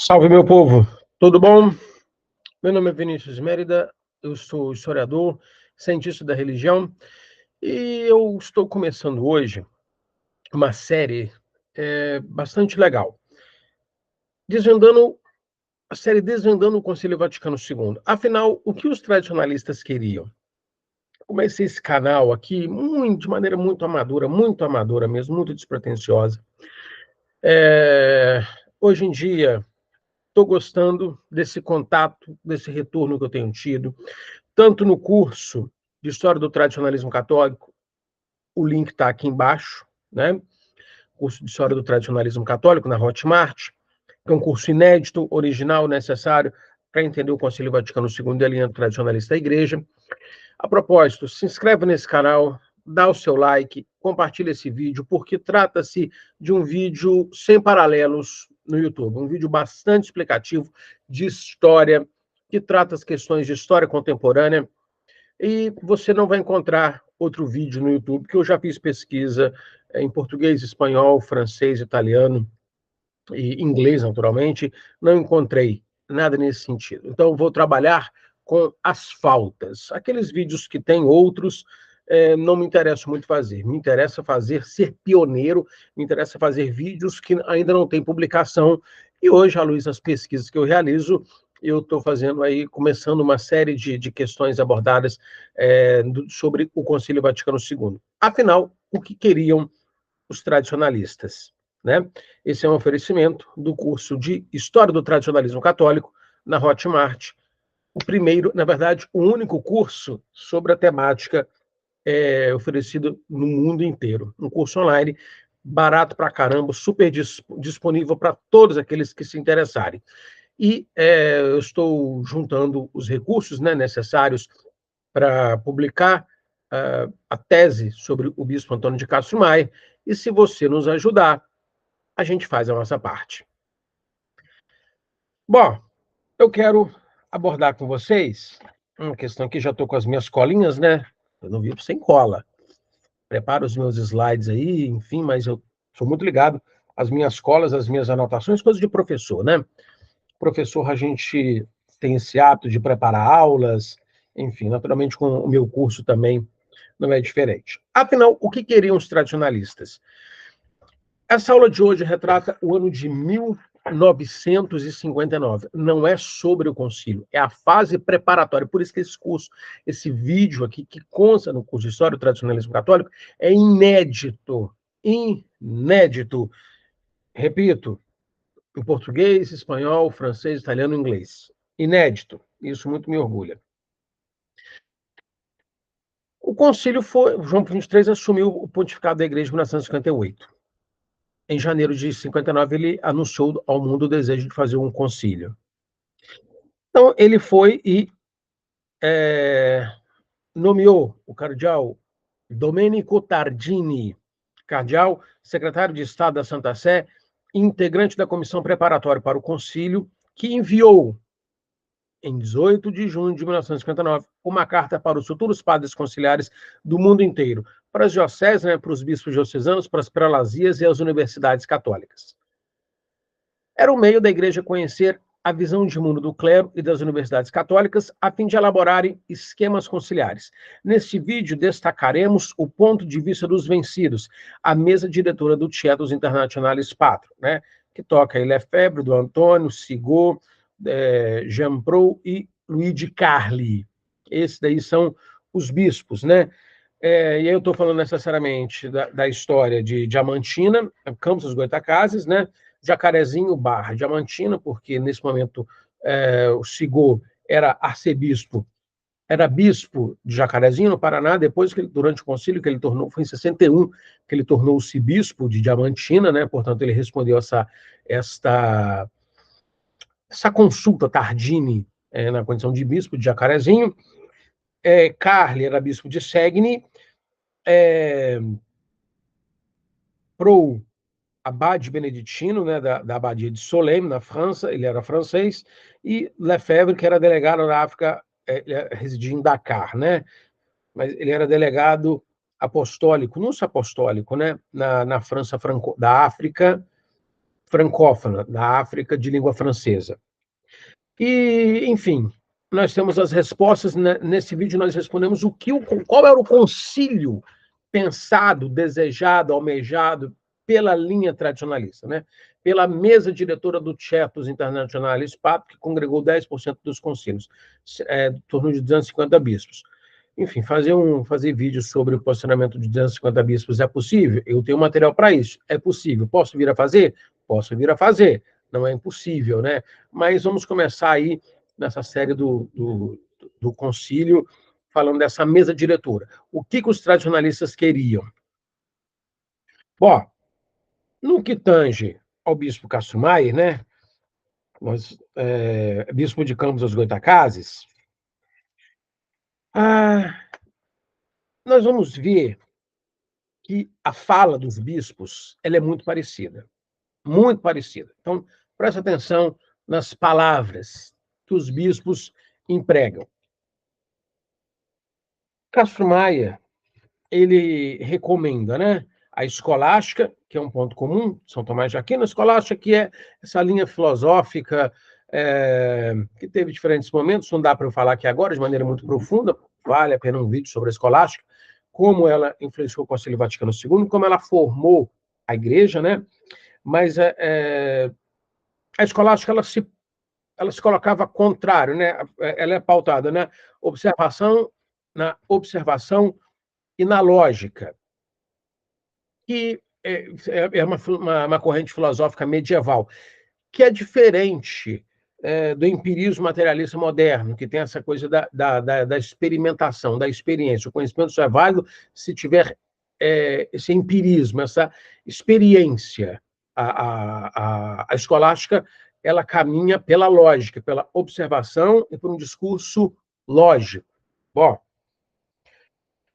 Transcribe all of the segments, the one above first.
Salve, meu povo! Tudo bom? Meu nome é Vinícius Mérida, eu sou historiador, cientista da religião, e eu estou começando hoje uma série bastante legal, desvendando a série Desvendando o Concílio Vaticano II. Afinal, o que os tradicionalistas queriam? Comecei esse canal aqui de maneira muito amadora mesmo, muito despretensiosa. Hoje em dia, estou gostando desse contato, desse retorno que eu tenho tido, tanto no curso de História do Tradicionalismo Católico, o link está aqui embaixo, né? Curso de História do Tradicionalismo Católico, na Hotmart, que é um curso inédito, original, necessário para entender o Concílio Vaticano II e a linha tradicionalista da Igreja. A propósito, se inscreve nesse canal, dá o seu like, compartilha esse vídeo, porque trata-se de um vídeo sem paralelos no YouTube, um vídeo bastante explicativo de história, que trata as questões de história contemporânea, e você não vai encontrar outro vídeo no YouTube, que eu já fiz pesquisa em português, espanhol, francês, italiano e inglês, naturalmente, não encontrei nada nesse sentido. Então, vou trabalhar com as faltas. Aqueles vídeos que tem outros, não me interessa muito fazer. Me interessa fazer, ser pioneiro, me interessa fazer vídeos que ainda não têm publicação. E hoje, à luz das pesquisas que eu realizo, eu estou fazendo aí, começando uma série de questões abordadas sobre o Concílio Vaticano II. Afinal, o que queriam os tradicionalistas, né? Esse é um oferecimento do curso de História do Tradicionalismo Católico na Hotmart, o primeiro, na verdade, o único curso sobre a temática oferecido no mundo inteiro. Um curso online, barato pra caramba, super disponível para todos aqueles que se interessarem. E eu estou juntando os recursos, né, necessários para publicar a tese sobre o bispo Antônio de Castro Maia, e se você nos ajudar, a gente faz a nossa parte. Bom, eu quero abordar com vocês uma questão que já estou com as minhas colinhas, né? Eu não vivo sem cola. Preparo os meus slides aí, enfim, mas eu sou muito ligado às minhas colas, às minhas anotações, coisas de professor, né? Professor, a gente tem esse hábito de preparar aulas, enfim, naturalmente com o meu curso também não é diferente. Afinal, o que queriam os tradicionalistas? Essa aula de hoje retrata o ano de 1959. Não é sobre o concílio, é a fase preparatória. Por isso que esse curso, esse vídeo aqui, que consta no curso de História do Tradicionalismo Católico, é inédito. Inédito. Repito, em português, espanhol, francês, italiano e inglês. Inédito. Isso muito me orgulha. O concílio foi... João Paulo XXIII assumiu o pontificado da Igreja em 1958. Em janeiro de 59, ele anunciou ao mundo o desejo de fazer um concílio. Então, ele foi e nomeou o cardeal Domenico Tardini, cardeal, secretário de Estado da Santa Sé, integrante da comissão preparatória para o concílio, que enviou, em 18 de junho de 1959, uma carta para os futuros padres conciliares do mundo inteiro, para as dioceses, né, para os bispos diocesanos, para as prelazias e as universidades católicas. Era o meio da Igreja conhecer a visão de mundo do clero e das universidades católicas, a fim de elaborarem esquemas conciliares. Neste vídeo, destacaremos o ponto de vista dos vencidos, a mesa diretora do Tietos Internationalis Patrum, né, que toca Lefebvre, do Antônio, Sigot, Jean Prou e Luigi Carli. Esses daí são os bispos, né? E aí eu estou falando necessariamente da história de Diamantina, Campos dos Goytacazes, né? Jacarezinho / Diamantina, porque nesse momento o Sigot era arcebispo, era bispo de Jacarezinho, no Paraná, depois que durante o concílio que ele tornou, foi em 61, que ele tornou-se bispo de Diamantina, né? Portanto, ele respondeu essa consulta Tardini na condição de bispo de Jacarezinho. Carli era bispo de Segni, Prou, abade beneditino, né, da abadia de Solesmes, na França, ele era francês, e Lefebvre, que era delegado na África, ele residia em Dakar, né, mas ele era delegado apostólico, nuncio apostólico, né, na França da África, francófona, da África de língua francesa. E, enfim, nós temos as respostas. Nesse vídeo nós respondemos qual era o concílio pensado, desejado, almejado pela linha tradicionalista, né? Pela mesa diretora do Certos Internationalis Papo, que congregou 10% dos concílios, em torno de 250 bispos. Enfim, fazer vídeo sobre o posicionamento de 250 bispos é possível? Eu tenho material para isso. É possível. Posso vir a fazer? Posso vir a fazer. Não é impossível, né? Mas vamos começar aí nessa série do concílio, falando dessa mesa diretora. O que os tradicionalistas queriam? Bom, no que tange ao bispo Castro Maier, né? Bispo de Campos dos Goytacazes, nós vamos ver que a fala dos bispos ela é muito parecida. Muito parecida. Então, preste atenção nas palavras que os bispos empregam. Castro Maier, ele recomenda, né, a escolástica, que é um ponto comum, São Tomás de Aquino, a escolástica, que é essa linha filosófica que teve diferentes momentos, não dá para eu falar aqui agora de maneira muito profunda, vale a pena um vídeo sobre a escolástica, como ela influenciou o Concílio Vaticano II, como ela formou a Igreja, né? Mas a escolástica ela se colocava contrário, né? Ela é pautada na observação e na lógica, que é uma corrente filosófica medieval, que é diferente do empirismo materialista moderno, que tem essa coisa da experimentação, da experiência. O conhecimento só é válido se tiver esse empirismo, essa experiência. A escolástica ela caminha pela lógica, pela observação e por um discurso lógico. Bom,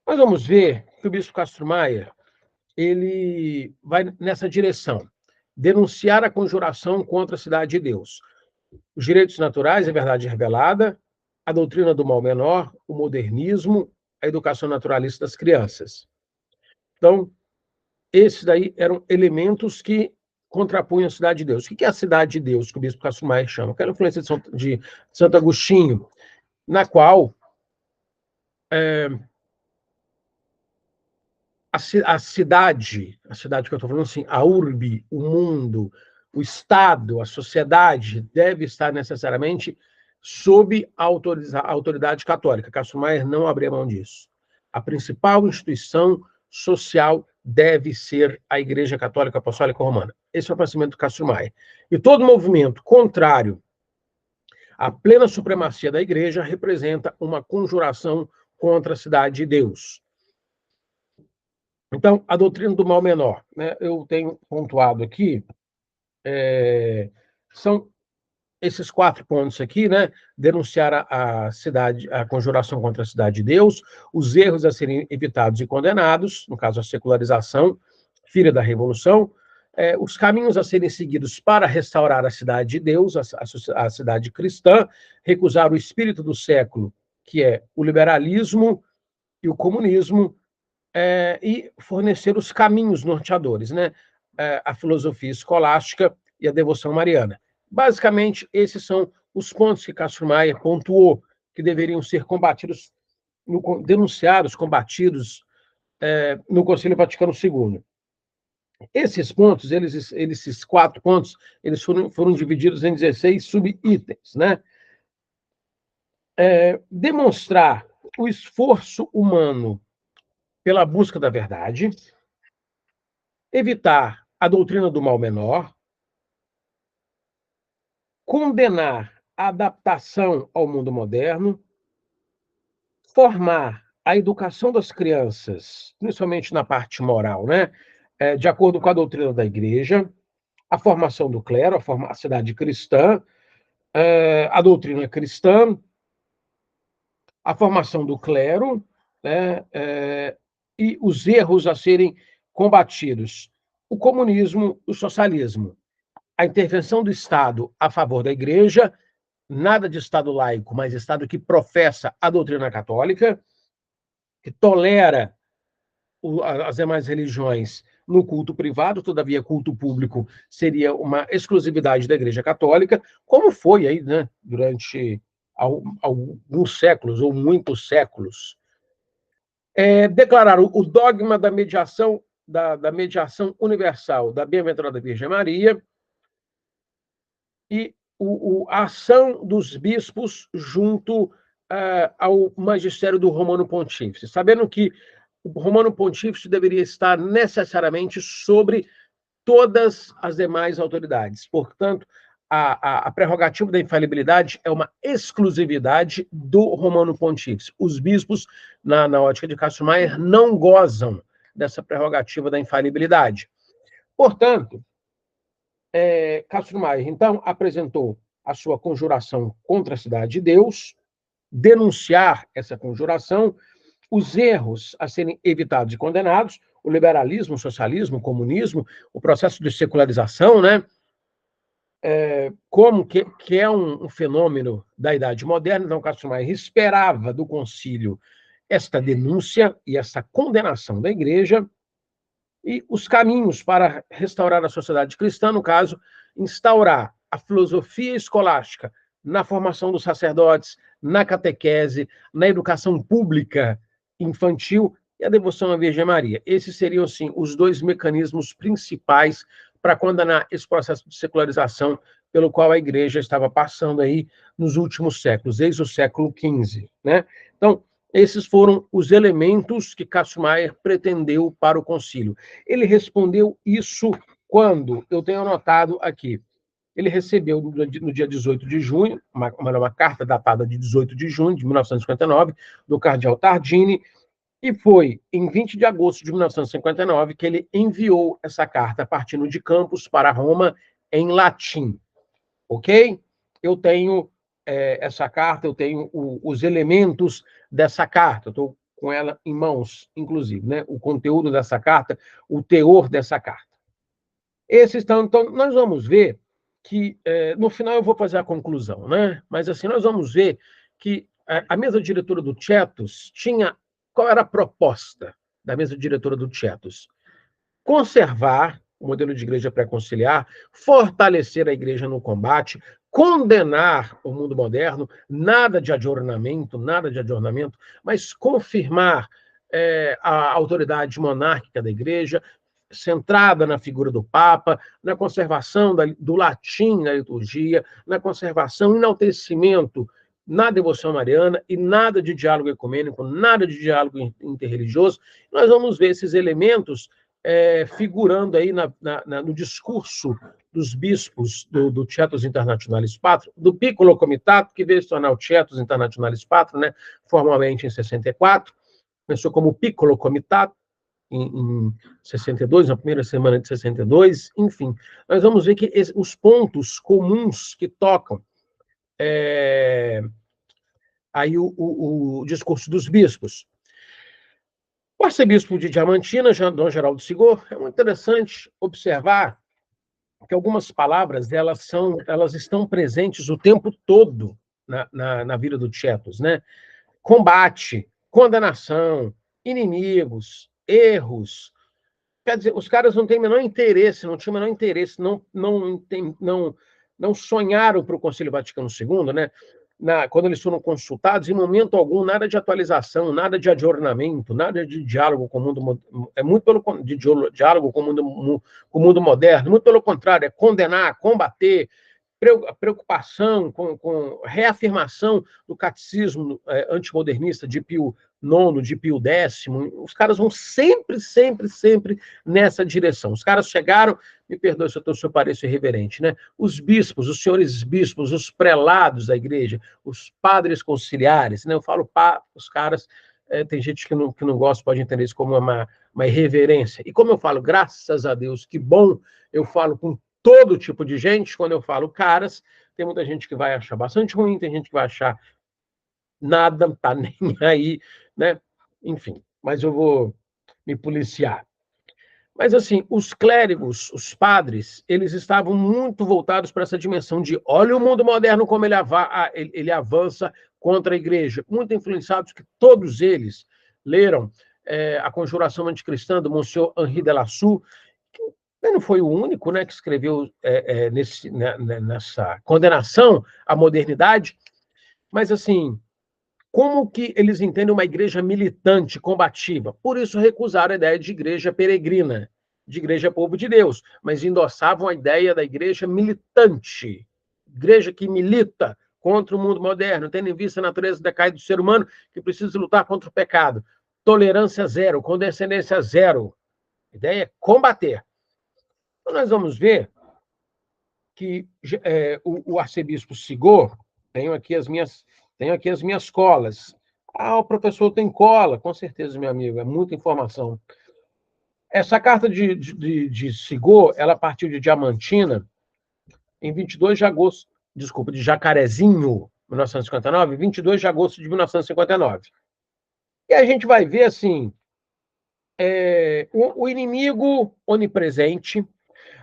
nós vamos ver que o bispo Castro Maier ele vai nessa direção, denunciar a conjuração contra a cidade de Deus. Os direitos naturais, a verdade revelada, a doutrina do mal menor, o modernismo, a educação naturalista das crianças. Então, esses daí eram elementos que contrapunham a cidade de Deus. O que é a cidade de Deus, que o bispo Castro Maier chama? Aquela influência de Santo Agostinho, na qual a cidade que eu estou falando assim, a urbe, o mundo, o Estado, a sociedade, deve estar necessariamente sob a autoridade católica. Castro Maier não abria mão disso. A principal instituição social deve ser a Igreja Católica Apostólica Romana. Esse é o pensamento do Castro Maier. E todo movimento contrário à plena supremacia da Igreja representa uma conjuração contra a cidade de Deus. Então, a doutrina do mal menor, né? Eu tenho pontuado aqui, são esses 4 pontos aqui, né? Denunciar a conjuração contra a cidade de Deus, os erros a serem evitados e condenados, no caso a secularização, filha da revolução, os caminhos a serem seguidos para restaurar a cidade de Deus, a cidade cristã, recusar o espírito do século, que é o liberalismo e o comunismo, e fornecer os caminhos norteadores, né? A filosofia escolástica e a devoção mariana. Basicamente, esses são os pontos que Castro Maier pontuou que deveriam ser combatidos, denunciados, combatidos no Concílio Vaticano II. Esses pontos, esses 4 pontos, eles foram divididos em 16 subitens, né? Demonstrar o esforço humano pela busca da verdade, evitar a doutrina do mal menor, condenar a adaptação ao mundo moderno, formar a educação das crianças, principalmente na parte moral, né? De acordo com a doutrina da Igreja, a formação do clero, a cidade cristã, a doutrina cristã, a formação do clero, né? E os erros a serem combatidos. O comunismo, o socialismo, a intervenção do Estado a favor da Igreja, nada de Estado laico, mas Estado que professa a doutrina católica, que tolera as demais religiões, no culto privado, todavia culto público seria uma exclusividade da Igreja Católica, como foi aí, né, durante alguns séculos ou muitos séculos. Declararam o dogma da mediação, da mediação universal da Bem-aventurada Virgem Maria e a ação dos bispos junto ao magistério do Romano Pontífice, sabendo que o Romano Pontífice deveria estar necessariamente sobre todas as demais autoridades. Portanto, a prerrogativa da infalibilidade é uma exclusividade do Romano Pontífice. Os bispos, na ótica de Castro Maier, não gozam dessa prerrogativa da infalibilidade. Portanto, Castro Maier, então, apresentou a sua conjuração contra a Cidade de Deus, denunciar essa conjuração, os erros a serem evitados e condenados, o liberalismo, o socialismo, o comunismo, o processo de secularização, né? Como que é um fenômeno da Idade Moderna. Então, Castro Maier esperava do concílio esta denúncia e essa condenação da Igreja e os caminhos para restaurar a sociedade cristã, no caso, instaurar a filosofia escolástica na formação dos sacerdotes, na catequese, na educação pública infantil e a devoção à Virgem Maria. Esses seriam, sim, os dois mecanismos principais para condenar esse processo de secularização pelo qual a Igreja estava passando aí nos últimos séculos, desde o século XV, né? Então, esses foram os elementos que Castro Maier pretendeu para o concílio. Ele respondeu isso quando? Eu tenho anotado aqui. Ele recebeu, no dia 18 de junho, uma carta datada de 18 de junho de 1959, do cardeal Tardini, e foi em 20 de agosto de 1959 que ele enviou essa carta partindo de Campos para Roma em latim. Ok? Eu tenho essa carta, eu tenho os elementos dessa carta, eu estou com ela em mãos, inclusive, né? O conteúdo dessa carta, o teor dessa carta. Então, nós vamos ver que, no final eu vou fazer a conclusão, né? Mas, assim, nós vamos ver que a mesa diretora do Tietos tinha... Qual era a proposta da mesa diretora do Tietos? Conservar o modelo de igreja pré-conciliar, fortalecer a igreja no combate, condenar o mundo moderno, nada de adornamento, mas confirmar a autoridade monárquica da igreja, centrada na figura do Papa, na conservação do latim na liturgia, na conservação e enaltecimento na devoção mariana e nada de diálogo ecumênico, nada de diálogo interreligioso. Nós vamos ver esses elementos figurando aí no discurso dos bispos do Tietos Internationalis Patrum, do Piccolo Comitato, que veio se tornar o Tietos Internationalis Patrum, né, formalmente em 64, começou como Piccolo Comitato, em 62, na primeira semana de 62, enfim. Nós vamos ver que os pontos comuns que tocam aí o discurso dos bispos. O arcebispo de Diamantina, Dom Geraldo Sigor, é muito interessante observar que algumas palavras elas estão presentes o tempo todo na vida do Tietos, né? Combate, condenação, inimigos, erros. Quer dizer, os caras não têm o menor interesse, não tinham o menor interesse, não sonharam para o Concílio Vaticano II, né? Quando eles foram consultados, em momento algum, nada de atualização, nada de adornamento, nada de diálogo com o mundo, diálogo com o mundo moderno, muito pelo contrário, é condenar, combater, preocupação com reafirmação do catecismo antimodernista de Pio IX, de Pio X. Os caras vão sempre nessa direção. Os caras chegaram, me perdoe se eu pareço irreverente, né? Os bispos, os senhores bispos, os prelados da igreja, os padres conciliares, né? Eu falo os caras, tem gente que não gosta, pode entender isso como uma irreverência. E como eu falo, graças a Deus, que bom, eu falo com todo tipo de gente. Quando eu falo caras, tem muita gente que vai achar bastante ruim, tem gente que vai achar nada, tá nem aí, né? Enfim, mas eu vou me policiar. Mas, assim, os clérigos, os padres, eles estavam muito voltados para essa dimensão de olha o mundo moderno como ele avança contra a igreja. Muito influenciados, que todos eles leram A Conjuração Anticristã, do Monsieur Henri de Lassou, que não foi o único, né, que escreveu nessa condenação à modernidade, mas, assim, como que eles entendem uma igreja militante, combativa? Por isso recusaram a ideia de igreja peregrina, de igreja povo de Deus, mas endossavam a ideia da igreja militante, igreja que milita contra o mundo moderno, tendo em vista a natureza decaída do ser humano, que precisa lutar contra o pecado. Tolerância zero, condescendência zero. A ideia é combater. Então, nós vamos ver que o arcebispo Sigor, tenho aqui as minhas colas. O professor tem cola, com certeza, meu amigo, é muita informação. Essa carta de Sigor, ela partiu de Diamantina em 22 de agosto, de Jacarezinho, 1959, 22 de agosto de 1959. E a gente vai ver, assim, o inimigo onipresente,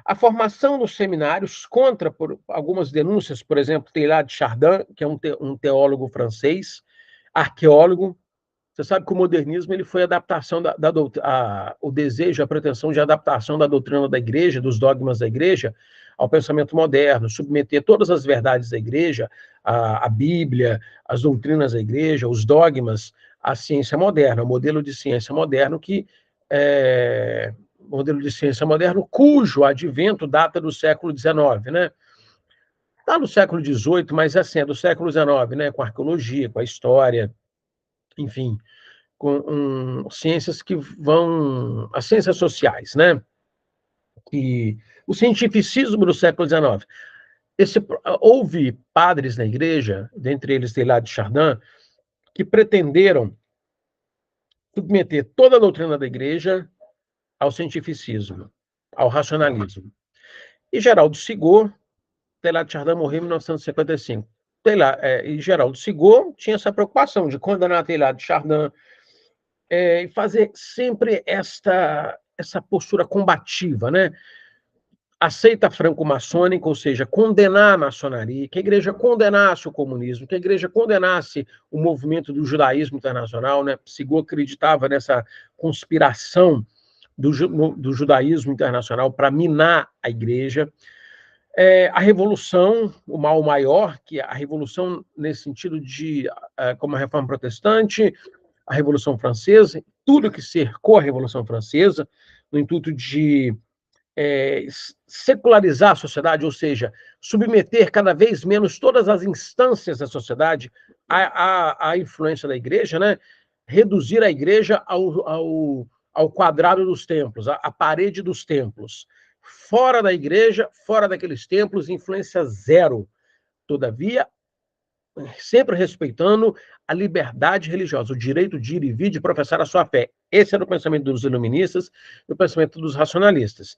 a formação dos seminários contra por algumas denúncias, por exemplo, Teilhard de Chardin, que é um teólogo francês, arqueólogo. Você sabe que o modernismo ele foi a adaptação o desejo, a pretensão de adaptação da doutrina da igreja, dos dogmas da igreja, ao pensamento moderno, submeter todas as verdades da igreja, a Bíblia, as doutrinas da igreja, os dogmas, à ciência moderna, o modelo de ciência moderno cujo advento data do século XIX, né? Está no século XVIII, mas assim, é do século XIX, né? Com a arqueologia, com a história, enfim, com ciências que vão... As ciências sociais, né? E o cientificismo do século XIX. Houve padres na igreja, dentre eles Teilhard de Chardin, que pretenderam submeter toda a doutrina da igreja ao cientificismo, ao racionalismo. E Geraldo Sigor, Teilhard de Chardin morreu em 1955. E Geraldo Sigor tinha essa preocupação de condenar Teilhard de Chardin e fazer sempre essa postura combativa, né? Aceita franco-maçônica, ou seja, condenar a maçonaria, que a igreja condenasse o comunismo, que a igreja condenasse o movimento do judaísmo internacional, né? Sigor acreditava nessa conspiração do judaísmo internacional para minar a igreja. A revolução, o mal maior, que a revolução nesse sentido como a Reforma Protestante, a Revolução Francesa, tudo que cercou a Revolução Francesa, no intuito de secularizar a sociedade, ou seja, submeter cada vez menos todas as instâncias da sociedade à influência da igreja, né? Reduzir a igreja ao quadrado dos templos, à parede dos templos. Fora da igreja, fora daqueles templos, influência zero. Todavia, sempre respeitando a liberdade religiosa, o direito de ir e vir, de professar a sua fé. Esse era o pensamento dos iluministas e o pensamento dos racionalistas.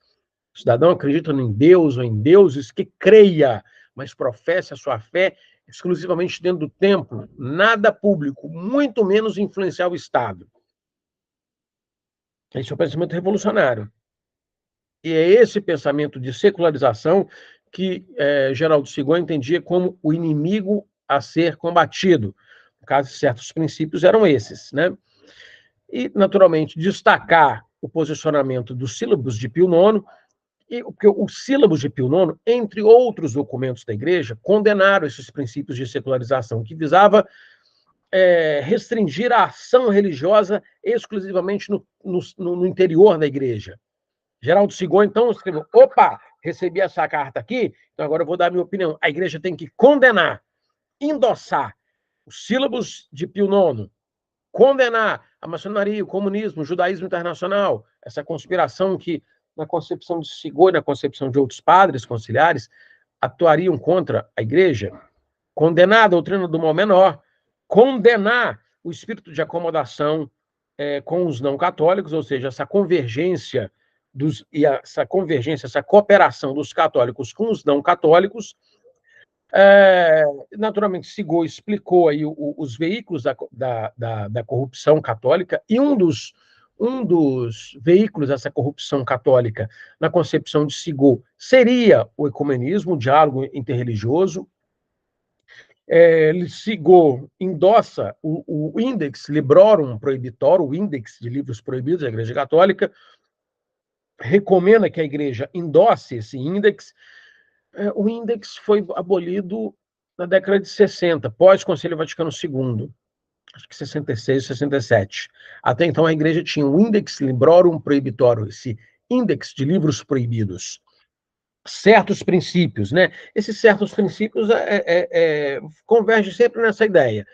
O cidadão acredita em Deus ou em deuses que creia, mas professe a sua fé exclusivamente dentro do templo, nada público, muito menos influenciar o Estado. Esse é o pensamento revolucionário. E é esse pensamento de secularização que Geraldo Sigor entendia como o inimigo a ser combatido. No caso, certos princípios eram esses, né? E, naturalmente, destacar o posicionamento dos sílabos de Pio IX, porque os sílabos de Pio IX, entre outros documentos da Igreja, condenaram esses princípios de secularização, que visava restringir a ação religiosa exclusivamente no interior da Igreja. Geraldo Sigor, então, escreveu, opa, recebi essa carta aqui, então agora eu vou dar a minha opinião. A Igreja tem que condenar, endossar os sílabos de Pio IX, condenar a maçonaria, o comunismo, o judaísmo internacional, essa conspiração que, na concepção de Sigor e na concepção de outros padres conciliares, atuariam contra a Igreja, condenar a doutrina do mal menor, condenar o espírito de acomodação com os não católicos, ou seja, essa convergência, essa cooperação dos católicos com os não católicos. Naturalmente, Sigor explicou aí os veículos da corrupção católica, e um dos veículos dessa corrupção católica, na concepção de Sigor, seria o ecumenismo, o diálogo interreligioso. Sigot endossa o Index Librorum Prohibitorum, o Índex de Livros Proibidos da Igreja Católica, recomenda que a Igreja endosse esse índex. O índex foi abolido na década de 60, pós-Concílio Vaticano II, acho que 66, 67. Até então, a Igreja tinha o Index Librorum Prohibitorum, esse índex de livros proibidos. Certos princípios, né? Esses certos princípios convergem sempre nessa ideia.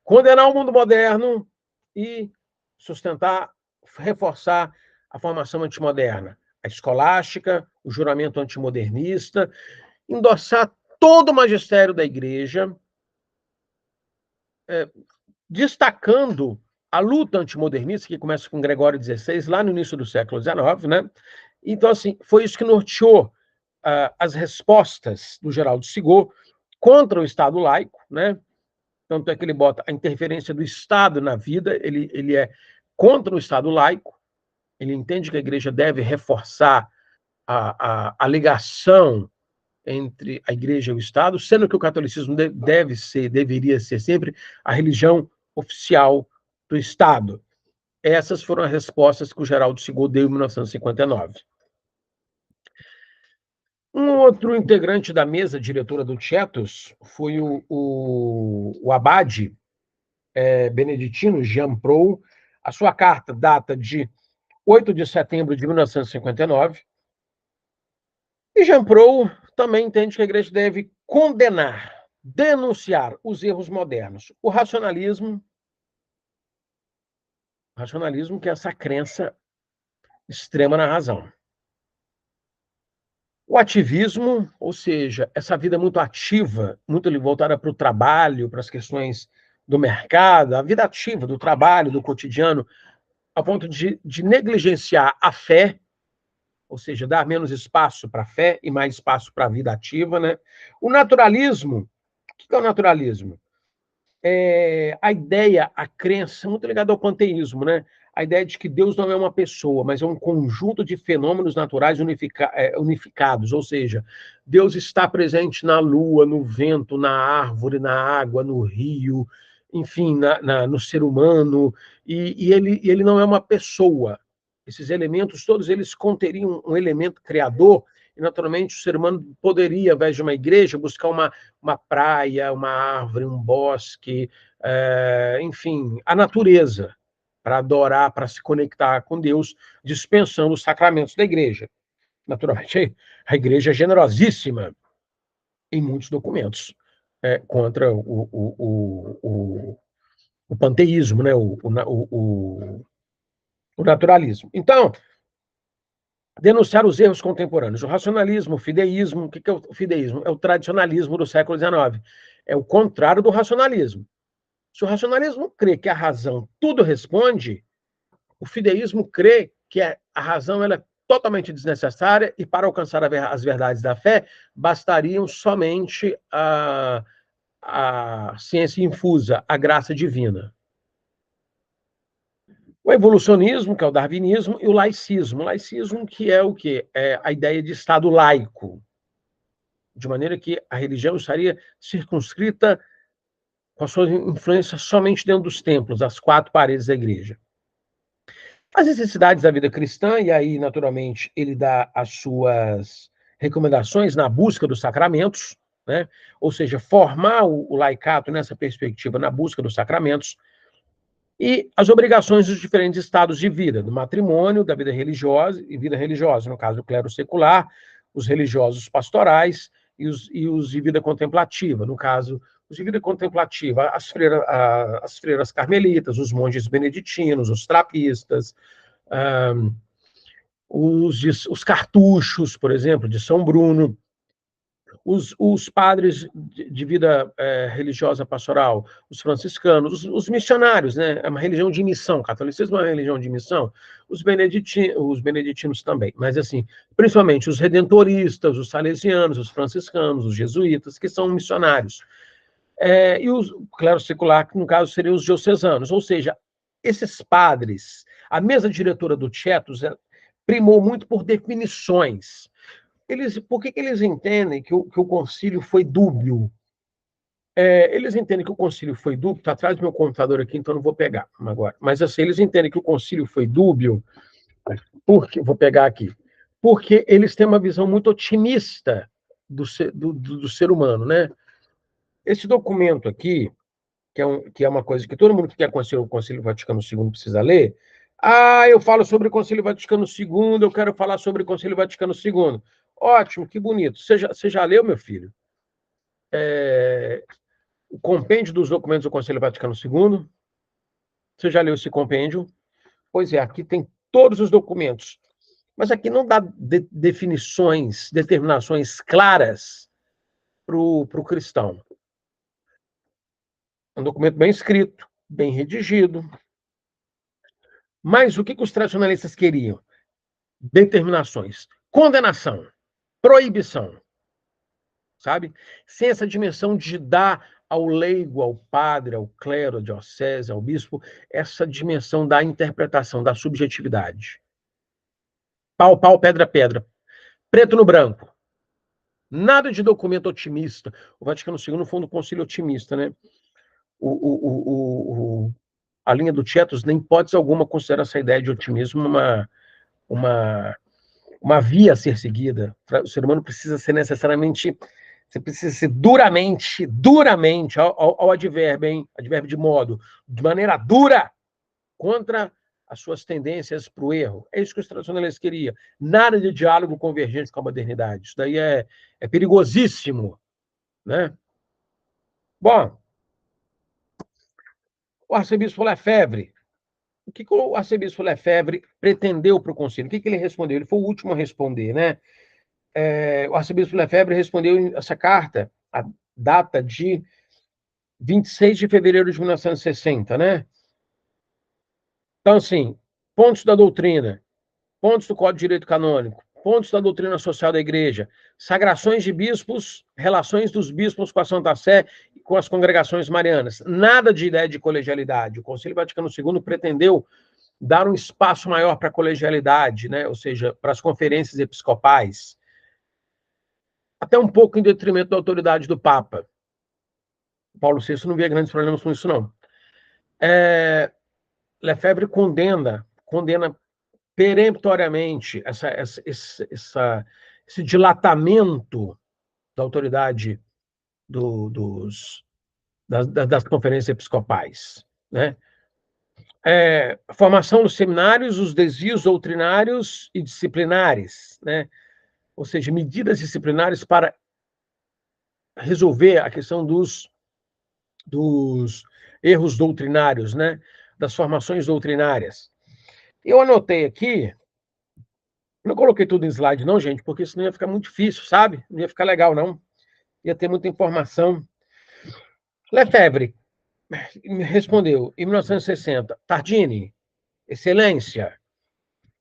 Condenar o mundo moderno e sustentar, reforçar a formação antimoderna, a escolástica, o juramento antimodernista, endossar todo o magistério da Igreja, destacando a luta antimodernista, que começa com Gregório XVI, lá no início do século XIX, né? Então, assim, foi isso que norteou as respostas do Geraldo Sigot contra o Estado laico, né? Tanto é que ele bota a interferência do Estado na vida, ele é contra o Estado laico, ele entende que a Igreja deve reforçar a ligação entre a Igreja e o Estado, sendo que o catolicismo deveria ser sempre a religião oficial do Estado. Essas foram as respostas que o Geraldo Sigot deu em 1959. Um outro integrante da mesa diretora do Tietos foi o abade beneditino Jean Paul. A sua carta data de 8 de setembro de 1959. E Jean Paul também entende que a Igreja deve condenar, denunciar os erros modernos. O racionalismo que é essa crença extrema na razão. O ativismo, ou seja, essa vida muito ativa, muito voltada para o trabalho, para as questões do mercado, a vida ativa do trabalho, do cotidiano, a ponto de negligenciar a fé, ou seja, dar menos espaço para a fé e mais espaço para a vida ativa, né? O naturalismo, o que é o naturalismo? A ideia, a crença, muito ligada ao panteísmo, né? A ideia de que Deus não é uma pessoa, mas é um conjunto de fenômenos naturais unificados, ou seja, Deus está presente na lua, no vento, na árvore, na água, no rio, enfim, no ser humano, e ele não é uma pessoa. Esses elementos, todos eles conteriam um elemento criador, e naturalmente o ser humano poderia, ao invés de uma igreja, buscar uma praia, uma árvore, um bosque, enfim, a natureza, para adorar, para se conectar com Deus, dispensando os sacramentos da igreja. Naturalmente, a igreja é generosíssima em muitos documentos contra o panteísmo, né? O naturalismo. Então, denunciar os erros contemporâneos. O racionalismo, o fideísmo. O que é o fideísmo? É o tradicionalismo do século XIX. É o contrário do racionalismo. Se o racionalismo crê que a razão tudo responde, o fideísmo crê que a razão ela é totalmente desnecessária e para alcançar as verdades da fé, bastariam somente a ciência infusa, a graça divina. O evolucionismo, que é o darwinismo, e o laicismo. O laicismo, que é o quê? É a ideia de Estado laico, de maneira que a religião estaria circunscrita com a sua influência somente dentro dos templos, as quatro paredes da igreja. As necessidades da vida cristã, e aí, naturalmente, ele dá as suas recomendações na busca dos sacramentos, né? Ou seja, formar o laicato nessa perspectiva, na busca dos sacramentos, e as obrigações dos diferentes estados de vida, do matrimônio, da vida religiosa, no caso do clero secular, os religiosos pastorais e os de vida contemplativa, no caso, os de vida contemplativa, as freiras carmelitas, os monges beneditinos, os trapistas, os cartuchos, por exemplo, de São Bruno, os padres de vida religiosa pastoral, os franciscanos, os missionários, né? É uma religião de missão, o catolicismo é uma religião de missão, os beneditinos também, mas assim, principalmente os redentoristas, os salesianos, os franciscanos, os jesuítas, que são missionários. E o clero secular, que no caso seriam os diocesanos, ou seja, esses padres, a mesa diretora do Tietos primou muito por definições. Por que eles entendem que o concílio foi dúbio? Eles entendem que o concílio foi dúbio, está atrás do meu computador aqui, então não vou pegar agora. Mas assim, eles entendem que o concílio foi dúbio, porque, vou pegar aqui, porque eles têm uma visão muito otimista do ser humano, né? Esse documento aqui, que é uma coisa que todo mundo que quer conhecer o Concílio Vaticano II precisa ler. Ah, eu falo sobre o Concílio Vaticano II, eu quero falar sobre o Concílio Vaticano II. Ótimo, que bonito. Você já leu, meu filho? O compêndio dos documentos do Concílio Vaticano II? Você já leu esse compêndio? Pois é, aqui tem todos os documentos. Mas aqui não dá definições, determinações claras para o cristão. Um documento bem escrito, bem redigido. Mas o que os tradicionalistas queriam? Determinações. Condenação, proibição, sabe? Sem essa dimensão de dar ao leigo, ao padre, ao clero, à diocese, ao bispo, essa dimensão da interpretação, da subjetividade. Pau, pau, pedra, pedra. Preto no branco. Nada de documento otimista. O Vaticano II foi um concílio otimista, né? A linha do Tietos, nem hipótese alguma, considera essa ideia de otimismo uma via a ser seguida. O ser humano precisa ser necessariamente, você precisa ser duramente, ao advérbio, hein? Advérbio de modo, de maneira dura, contra as suas tendências para o erro. É isso que os tradicionalistas queriam. Nada de diálogo convergente com a modernidade. Isso daí é perigosíssimo, né? Bom, o arcebispo Lefebvre, o que o arcebispo Lefebvre pretendeu para o concílio? O que ele respondeu? Ele foi o último a responder, né? O arcebispo Lefebvre respondeu essa carta, a data de 26 de fevereiro de 1960, né? Então, assim, pontos da doutrina, pontos do Código de Direito Canônico, pontos da doutrina social da Igreja, sagrações de bispos, relações dos bispos com a Santa Sé e com as congregações marianas. Nada de ideia de colegialidade. O Concílio Vaticano II pretendeu dar um espaço maior para a colegialidade, né? Ou seja, para as conferências episcopais, até um pouco em detrimento da autoridade do Papa. Paulo VI não via grandes problemas com isso, não. Lefebvre condena peremptoriamente esse dilatamento da autoridade das conferências episcopais, né? A formação dos seminários, os desvios doutrinários e disciplinares, né? Ou seja, medidas disciplinares para resolver a questão dos erros doutrinários, né? Das formações doutrinárias. Eu anotei aqui, não coloquei tudo em slide, não, gente, porque senão ia ficar muito difícil, sabe? Não ia ficar legal, não. Ia ter muita informação. Lefebvre me respondeu, em 1960, Tardini, Excelência,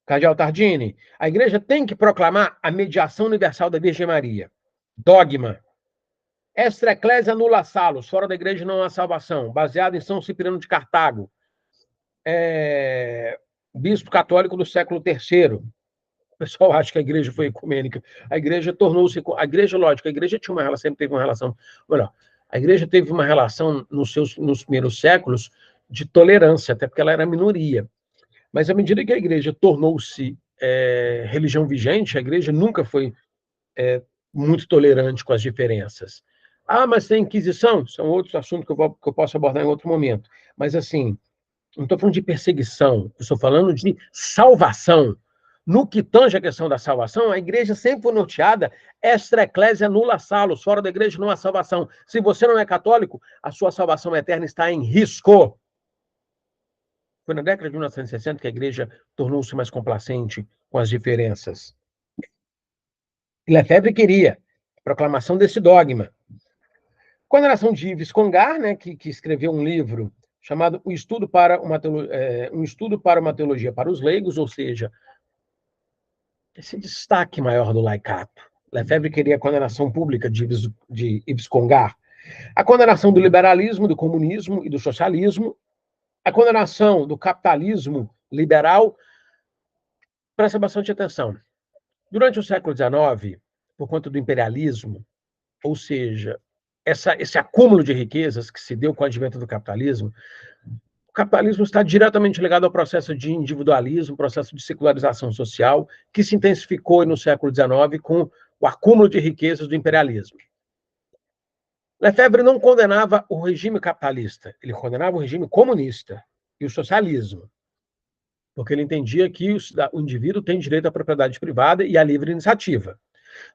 Cardeal Tardini, a Igreja tem que proclamar a mediação universal da Virgem Maria. Dogma. Extra ecclesia nulla salus, fora da Igreja não há salvação, baseado em São Cipriano de Cartago, bispo católico do século III. O pessoal acha que a Igreja foi ecumênica. A Igreja tornou-se... A Igreja, lógico, a Igreja tinha uma relação, sempre teve uma relação... Melhor, a Igreja teve uma relação nos primeiros séculos de tolerância, até porque ela era minoria. Mas à medida que a Igreja tornou-se religião vigente, a Igreja nunca foi muito tolerante com as diferenças. Ah, mas tem Inquisição? São outros assuntos que eu posso abordar em outro momento. Mas, assim, não estou falando de perseguição, estou falando de salvação. No que tange a questão da salvação, a igreja sempre foi norteada extra ecclesia nulla salus, fora da igreja não há salvação. Se você não é católico, a sua salvação eterna está em risco. Foi na década de 1960 que a igreja tornou-se mais complacente com as diferenças. Lefebvre queria a proclamação desse dogma. Condenação de Yves Congar, né, que escreveu um livro chamado Um Estudo para uma Teologia para os Leigos, ou seja, esse destaque maior do laicato. Lefebvre queria a condenação pública de Yves Congar, a condenação do liberalismo, do comunismo e do socialismo, a condenação do capitalismo liberal. Presta bastante atenção. Durante o século XIX, por conta do imperialismo, ou seja, esse acúmulo de riquezas que se deu com o advento do capitalismo, o capitalismo está diretamente ligado ao processo de individualismo, processo de secularização social, que se intensificou no século XIX com o acúmulo de riquezas do imperialismo. Lefebvre não condenava o regime capitalista, ele condenava o regime comunista e o socialismo, porque ele entendia que o indivíduo tem direito à propriedade privada e à livre iniciativa.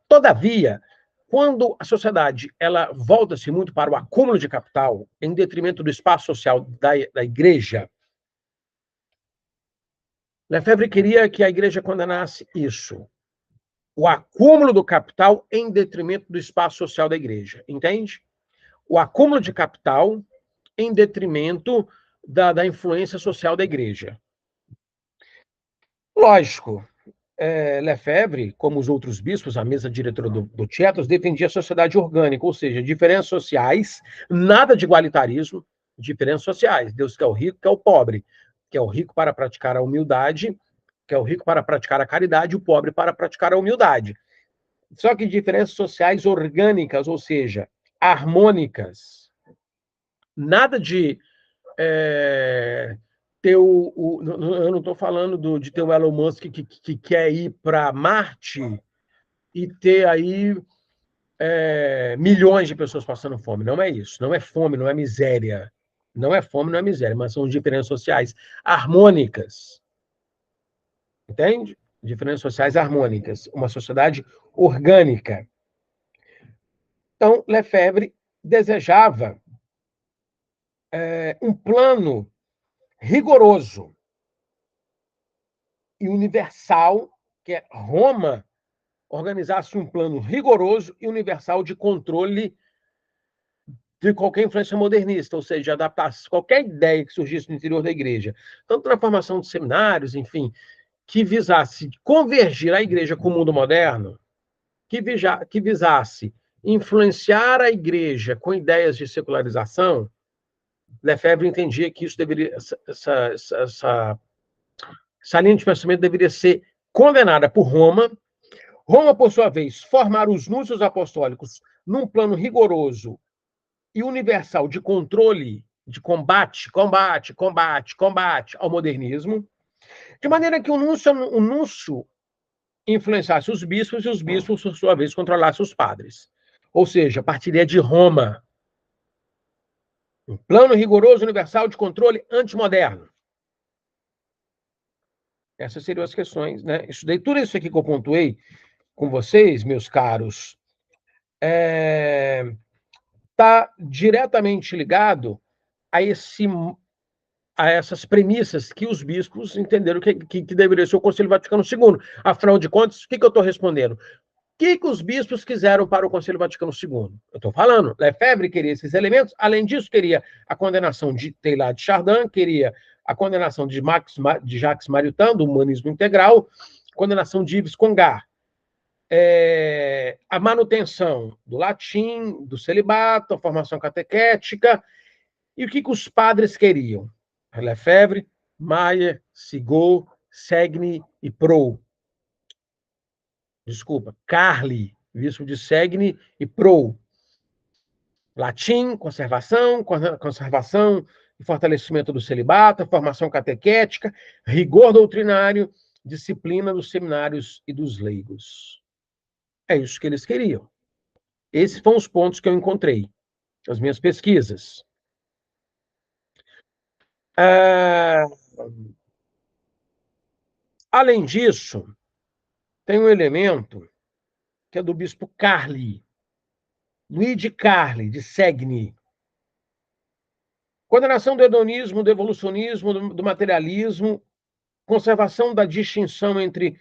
Todavia, quando a sociedade ela volta-se muito para o acúmulo de capital, em detrimento do espaço social da igreja, Lefebvre queria que a igreja condenasse isso, o acúmulo do capital em detrimento do espaço social da igreja, entende? O acúmulo de capital em detrimento da influência social da igreja. Lógico, Lefebvre, como os outros bispos, a mesa diretora do Tietos, defendia a sociedade orgânica, ou seja, diferenças sociais, nada de igualitarismo, diferenças sociais. Deus quer o rico, quer o pobre, quer o rico para praticar a humildade, quer o rico para praticar a caridade, o pobre para praticar a humildade. Só que diferenças sociais orgânicas, ou seja, harmônicas. Nada de ter eu não estou falando de ter o Elon Musk que quer ir para Marte e ter aí milhões de pessoas passando fome. Não é isso. Não é fome, não é miséria. Não é fome, não é miséria, mas são diferenças sociais harmônicas. Entende? Diferenças sociais harmônicas. Uma sociedade orgânica. Então, Lefebvre desejava um plano rigoroso e universal, que é Roma organizasse um plano rigoroso e universal de controle de qualquer influência modernista, ou seja, adaptasse qualquer ideia que surgisse no interior da igreja, tanto na formação de seminários, enfim, que visasse convergir a igreja com o mundo moderno, que visasse influenciar a igreja com ideias de secularização. Lefebvre entendia que isso deveria, essa linha de pensamento deveria ser condenada por Roma. Roma, por sua vez, formar os núncios apostólicos num plano rigoroso e universal de controle, de combate ao modernismo, de maneira que o núncio influenciasse os bispos e os bispos, por sua vez, controlassem os padres. Ou seja, partiria de Roma. Um plano rigoroso universal de controle antimoderno. Essas seriam as questões, né? Tudo isso aqui que eu pontuei com vocês, meus caros, está diretamente ligado a essas premissas que os bispos entenderam que deveria ser o Conselho Vaticano II. Afinal de contas, o que eu estou respondendo? O que os bispos quiseram para o Conselho Vaticano II? Eu estou falando, Lefebvre queria esses elementos, além disso, queria a condenação de Teilhard de Chardin, queria a condenação de Jacques Maritain, do humanismo integral, condenação de Yves Congar, a manutenção do latim, do celibato, a formação catequética, e o que os padres queriam? Lefebvre, Mayer, Sigaud, Segni e Pro. Desculpa, Carli, bispo de Segni e Pro. Latim, conservação e fortalecimento do celibato, formação catequética, rigor doutrinário, disciplina dos seminários e dos leigos. É isso que eles queriam. Esses foram os pontos que eu encontrei nas minhas pesquisas. Além disso, tem um elemento que é do bispo Carli, Luigi Carli, de Segni. Condenação do hedonismo, do evolucionismo, do materialismo, conservação da distinção entre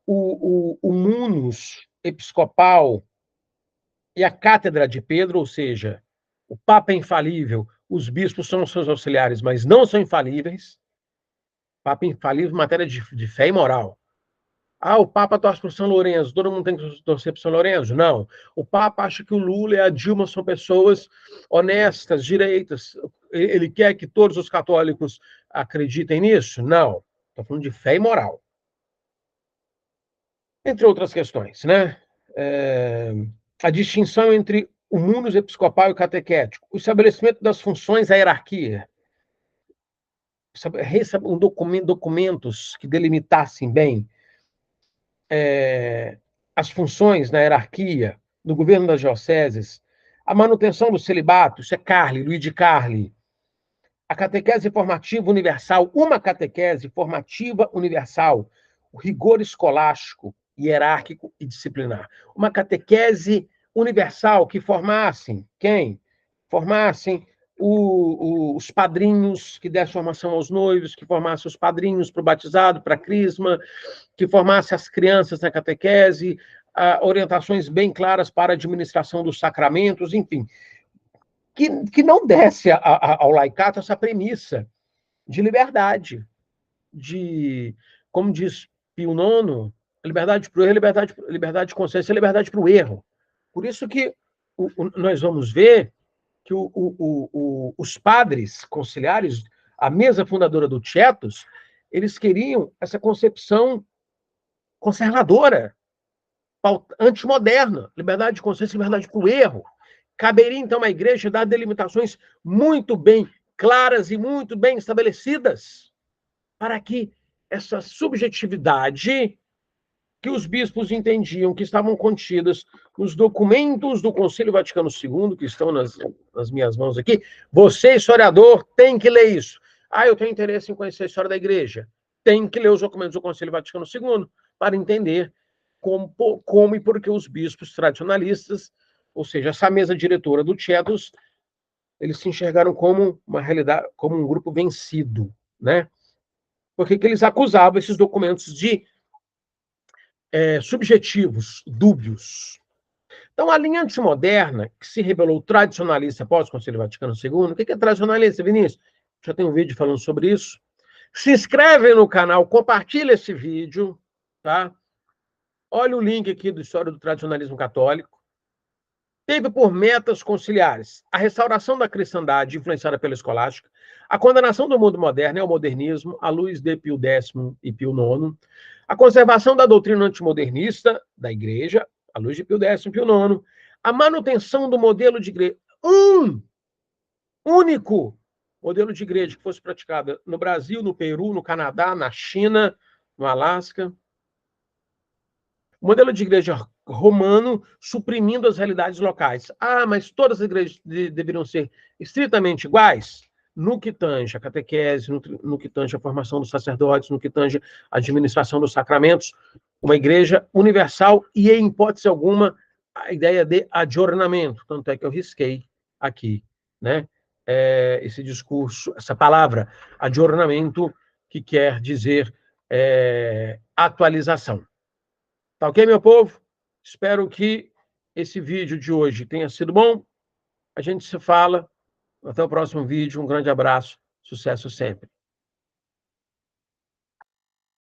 o munus episcopal e a cátedra de Pedro, ou seja, o Papa é infalível, os bispos são seus auxiliares, mas não são infalíveis. Papa infalível em matéria de fé e moral. O Papa torce para o São Lourenço, todo mundo tem que torcer para o São Lourenço? Não. O Papa acha que o Lula e a Dilma são pessoas honestas, direitas. Ele quer que todos os católicos acreditem nisso? Não. Estou falando de fé e moral. Entre outras questões, né? A distinção entre o munus episcopal e catequético, o estabelecimento das funções, a hierarquia, documentos que delimitassem bem as funções na hierarquia do governo das dioceses, a manutenção do celibato, isso é Carli, Luiz de Carli, a catequese formativa universal, uma catequese formativa universal, o rigor escolástico, hierárquico e disciplinar. Uma catequese universal que formassem quem? Formassem os padrinhos, que dessem formação aos noivos, que formassem os padrinhos para o batizado, para a crisma, que formasse as crianças na catequese, orientações bem claras para a administração dos sacramentos, enfim, que não desse ao laicato essa premissa de liberdade, de, como diz Pio IX, liberdade para o erro, liberdade de consciência, liberdade para o erro. Por isso que nós vamos ver que os padres conciliares, a mesa fundadora do Tietos, eles queriam essa concepção conservadora, antimoderna, liberdade de consciência, liberdade para o erro. Caberia, então, à igreja dar delimitações muito bem claras e muito bem estabelecidas para que essa subjetividade que os bispos entendiam que estavam contidas nos documentos do Concílio Vaticano II, que estão nas minhas mãos aqui. Você, historiador, tem que ler isso. Eu tenho interesse em conhecer a história da igreja. Tem que ler os documentos do Concílio Vaticano II para entender como e por que os bispos tradicionalistas, ou seja, essa mesa diretora do Tietos, eles se enxergaram como uma realidade, como um grupo vencido, né? Porque que eles acusavam esses documentos de subjetivos, dúbios. Então, a linha antimoderna, que se revelou tradicionalista após o Concílio Vaticano II, o que é tradicionalista, Vinícius? Já tem um vídeo falando sobre isso. Se inscreve no canal, compartilha esse vídeo, tá? Olha o link aqui do História do Tradicionalismo Católico. Teve por metas conciliares a restauração da cristandade influenciada pela escolástica, a condenação do mundo moderno ao modernismo, à luz de Pio X e Pio IX, a conservação da doutrina antimodernista da Igreja, à luz de Pio X e Pio IX, a manutenção do modelo de igreja, único modelo de igreja que fosse praticado no Brasil, no Peru, no Canadá, na China, no Alasca. O modelo de igreja romano suprimindo as realidades locais. Mas todas as igrejas deveriam ser estritamente iguais? No que tange a catequese, no que tange a formação dos sacerdotes, no que tange a administração dos sacramentos, uma igreja universal e, em hipótese alguma, a ideia de adornamento. Tanto é que eu risquei aqui, né? Esse discurso, essa palavra, adornamento, que quer dizer atualização. Tá ok, meu povo? Espero que esse vídeo de hoje tenha sido bom. A gente se fala. Até o próximo vídeo. Um grande abraço. Sucesso sempre.